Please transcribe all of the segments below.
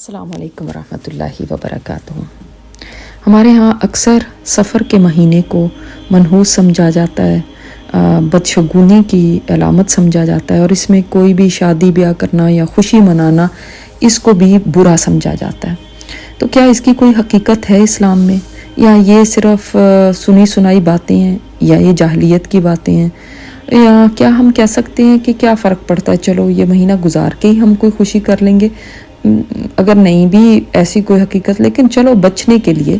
السلام علیکم ورحمۃ اللہ وبرکاتہ۔ ہمارے ہاں اکثر سفر کے مہینے کو منحوس سمجھا جاتا ہے، بدشگونی کی علامت سمجھا جاتا ہے، اور اس میں کوئی بھی شادی بیاہ کرنا یا خوشی منانا اس کو بھی برا سمجھا جاتا ہے۔ تو کیا اس کی کوئی حقیقت ہے اسلام میں، یا یہ صرف سنی سنائی باتیں ہیں، یا یہ جاہلیت کی باتیں ہیں، یا کیا ہم کہہ سکتے ہیں کہ کیا فرق پڑتا ہے، چلو یہ مہینہ گزار کے ہی ہم کوئی خوشی کر لیں گے، اگر نہیں بھی ایسی کوئی حقیقت، لیکن چلو بچنے کے لیے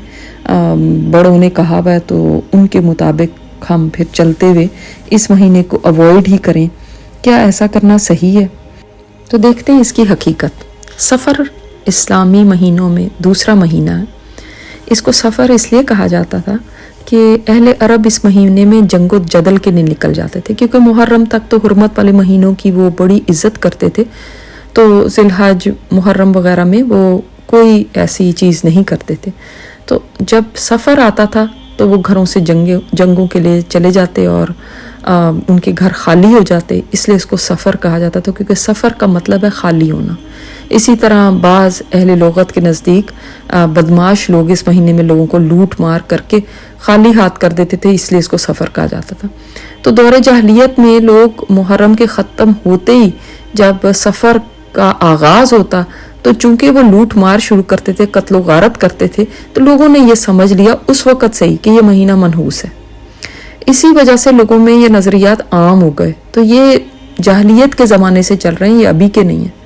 بڑوں نے کہا ہوا ہے تو ان کے مطابق ہم پھر چلتے ہوئے اس مہینے کو اوائڈ ہی کریں، کیا ایسا کرنا صحیح ہے؟ تو دیکھتے ہیں اس کی حقیقت۔ سفر اسلامی مہینوں میں دوسرا مہینہ ہے۔ اس کو سفر اس لیے کہا جاتا تھا کہ اہل عرب اس مہینے میں جنگ و جدل کے لیے نکل جاتے تھے، کیونکہ محرم تک تو حرمت والے مہینوں کی وہ بڑی عزت کرتے تھے، تو ذی الحج محرم وغیرہ میں وہ کوئی ایسی چیز نہیں کرتے تھے۔ تو جب سفر آتا تھا تو وہ گھروں سے جنگوں کے لیے چلے جاتے اور ان کے گھر خالی ہو جاتے، اس لیے اس کو سفر کہا جاتا تھا، کیونکہ سفر کا مطلب ہے خالی ہونا۔ اسی طرح بعض اہل لغت کے نزدیک بدماش لوگ اس مہینے میں لوگوں کو لوٹ مار کر کے خالی ہاتھ کر دیتے تھے، اس لیے اس کو سفر کہا جاتا تھا۔ تو دور جاہلیت میں لوگ محرم کے ختم ہوتے ہی جب سفر کا آغاز ہوتا تو چونکہ وہ لوٹ مار شروع کرتے تھے، قتل و غارت کرتے تھے، تو لوگوں نے یہ سمجھ لیا اس وقت سے ہی کہ یہ مہینہ منحوس ہے۔ اسی وجہ سے لوگوں میں یہ نظریات عام ہو گئے۔ تو یہ جاہلیت کے زمانے سے چل رہے ہیں، یہ ابھی کے نہیں ہیں۔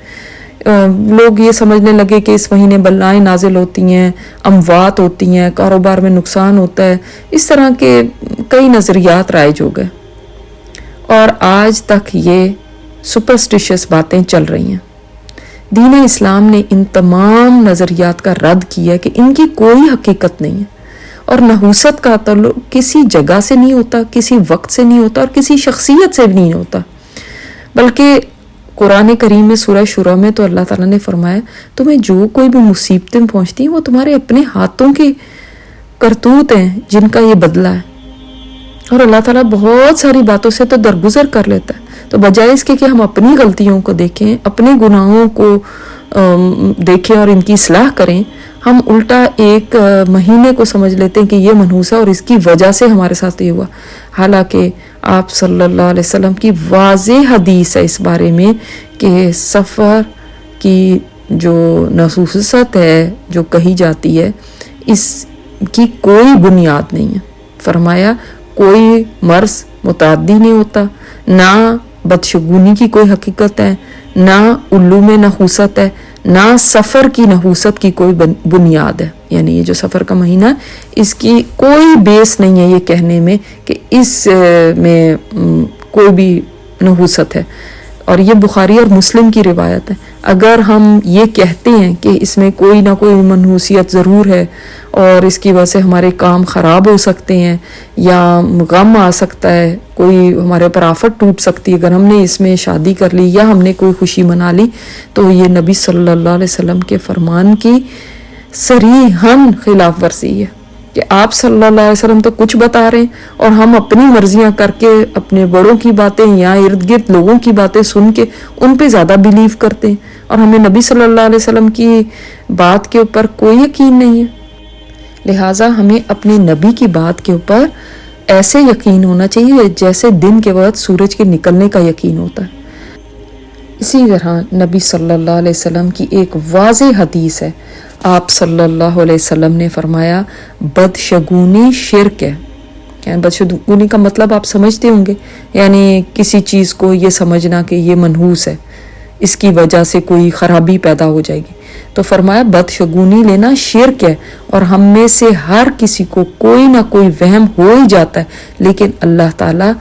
لوگ یہ سمجھنے لگے کہ اس مہینے بلائیں نازل ہوتی ہیں، اموات ہوتی ہیں، کاروبار میں نقصان ہوتا ہے، اس طرح کے کئی نظریات رائج ہو گئے، اور آج تک یہ سپرسٹیشس باتیں چل رہی ہیں۔ دین اسلام نے ان تمام نظریات کا رد کیا ہے کہ ان کی کوئی حقیقت نہیں ہے، اور نحوست کا تعلق کسی جگہ سے نہیں ہوتا، کسی وقت سے نہیں ہوتا، اور کسی شخصیت سے بھی نہیں ہوتا، بلکہ قرآن کریم میں سورہ شورى میں تو اللہ تعالیٰ نے فرمایا تمہیں جو کوئی بھی مصیبتیں پہنچتی ہیں وہ تمہارے اپنے ہاتھوں کی کرتوت ہیں جن کا یہ بدلہ ہے، اور اللہ تعالیٰ بہت ساری باتوں سے تو درگزر کر لیتا ہے۔ تو بجائے اس کے کہ ہم اپنی غلطیوں کو دیکھیں، اپنے گناہوں کو دیکھیں اور ان کی اصلاح کریں، ہم الٹا ایک مہینے کو سمجھ لیتے ہیں کہ یہ منحوس ہے اور اس کی وجہ سے ہمارے ساتھ یہ ہوا، حالانکہ آپ صلی اللہ علیہ وسلم کی واضح حدیث ہے اس بارے میں کہ سفر کی جو نحوست ہے جو کہی جاتی ہے اس کی کوئی بنیاد نہیں ہے۔ فرمایا کوئی مرض متعدی نہیں ہوتا، نہ بدشگونی کی کوئی حقیقت ہے، نہ الو میں نحوست ہے، نہ سفر کی نحوست کی کوئی بنیاد ہے۔ یعنی یہ جو سفر کا مہینہ ہے اس کی کوئی بیس نہیں ہے یہ کہنے میں کہ اس میں کوئی بھی نحوست ہے، اور یہ بخاری اور مسلم کی روایت ہے۔ اگر ہم یہ کہتے ہیں کہ اس میں کوئی نہ کوئی منحوسیت ضرور ہے اور اس کی وجہ سے ہمارے کام خراب ہو سکتے ہیں، یا غم آ سکتا ہے، کوئی ہمارے اوپر آفت ٹوٹ سکتی ہے اگر ہم نے اس میں شادی کر لی یا ہم نے کوئی خوشی منا لی، تو یہ نبی صلی اللہ علیہ وسلم کے فرمان کی صریحاً خلاف ورزی ہے کہ آپ صلی اللہ علیہ وسلم تو کچھ بتا رہے ہیں اور ہم اپنی مرضیاں کر کے اپنے بڑوں کی باتیں یا ارد گرد لوگوں کی باتیں سن کے ان پہ زیادہ بیلیو کرتے ہیں، اور ہمیں نبی صلی اللہ علیہ وسلم کی بات کے اوپر کوئی یقین نہیں ہے۔ لہٰذا ہمیں اپنے نبی کی بات کے اوپر ایسے یقین ہونا چاہیے جیسے دن کے وقت سورج کے نکلنے کا یقین ہوتا ہے۔ اسی طرح نبی صلی اللہ علیہ وسلم کی ایک واضح حدیث ہے، آپ صلی اللہ علیہ وسلم نے فرمایا بدشگونی شرک ہے۔ یعنی بدشگونی کا مطلب آپ سمجھتے ہوں گے، یعنی کسی چیز کو یہ سمجھنا کہ یہ منحوس ہے، اس کی وجہ سے کوئی خرابی پیدا ہو جائے گی۔ تو فرمایا بدشگونی لینا شرک ہے، اور ہم میں سے ہر کسی کو کوئی نہ کوئی وہم ہو ہی جاتا ہے، لیکن اللہ تعالیٰ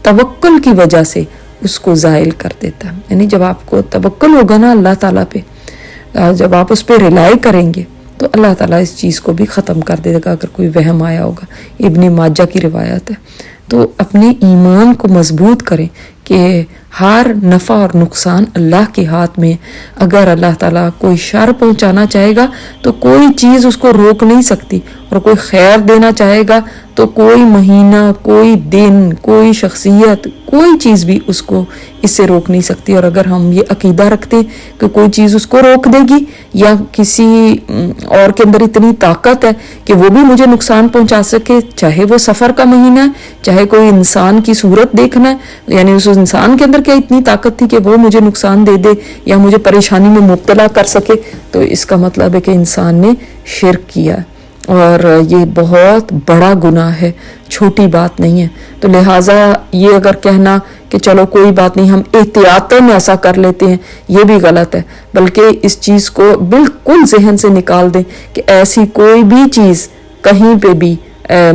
توکل کی وجہ سے اس کو زائل کر دیتا ہے۔ یعنی جب آپ کو توکل ہوگا نا اللہ تعالیٰ پہ، جب آپ اس پہ ریلائی کریں گے تو اللہ تعالیٰ اس چیز کو بھی ختم کر دے گا اگر کوئی وہم آیا ہوگا۔ ابن ماجہ کی روایت ہے۔ تو اپنے ایمان کو مضبوط کریں کہ ہر نفع اور نقصان اللہ کے ہاتھ میں. اگر اللہ تعالیٰ کوئی شر پہنچانا چاہے گا تو کوئی چیز اس کو روک نہیں سکتی، اور کوئی خیر دینا چاہے گا تو کوئی مہینہ، کوئی دن، کوئی شخصیت، کوئی چیز بھی اس کو اس سے روک نہیں سکتی. اور اگر ہم یہ عقیدہ رکھتے ہیں کہ کوئی چیز اس کو روک دے گی یا کسی اور کے اندر اتنی طاقت ہے کہ وہ بھی مجھے نقصان پہنچا سکے، چاہے وہ سفر کا مہینہ ہے، چاہے کوئی انسان کی صورت دیکھنا ہے، یعنی اس انسان کے اندر کیا اتنی طاقت تھی کہ وہ مجھے نقصان دے دے یا مجھے پریشانی میں مبتلا کر سکے، تو اس کا مطلب ہے کہ انسان نے شرک کیا، اور یہ بہت بڑا گناہ ہے، چھوٹی بات نہیں ہے. تو لہٰذا یہ اگر کہنا کہ چلو کوئی بات نہیں ہم احتیاطاً ایسا کر لیتے ہیں، یہ بھی غلط ہے. بلکہ اس چیز کو بالکل ذہن سے نکال دیں کہ ایسی کوئی بھی چیز کہیں پہ بھی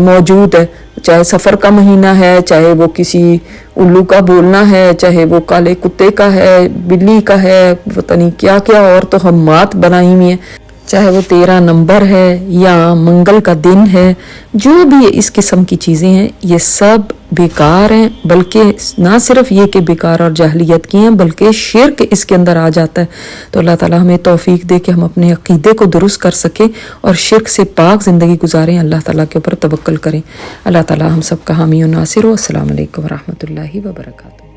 موجود ہے، چاہے سفر کا مہینہ ہے، چاہے وہ کسی الو کا بولنا ہے، چاہے وہ کالے کتے کا ہے، بلی کا ہے، پتہ نہیں کیا کیا اور تو ہم مات بنائی ہوئی ہیں، چاہے وہ 13 نمبر ہے یا منگل کا دن ہے، جو بھی اس قسم کی چیزیں ہیں یہ سب بیکار ہیں. بلکہ نہ صرف یہ کہ بیکار اور جاہلیت کی ہیں، بلکہ شرک اس کے اندر آ جاتا ہے. تو اللہ تعالیٰ ہمیں توفیق دے کہ ہم اپنے عقیدے کو درست کر سکیں اور شرک سے پاک زندگی گزاریں، اللہ تعالیٰ کے اوپر توکل کریں. اللہ تعالیٰ ہم سب کا حامی و ناصر ہو. السلام علیکم ورحمۃ اللہ وبرکاتہ.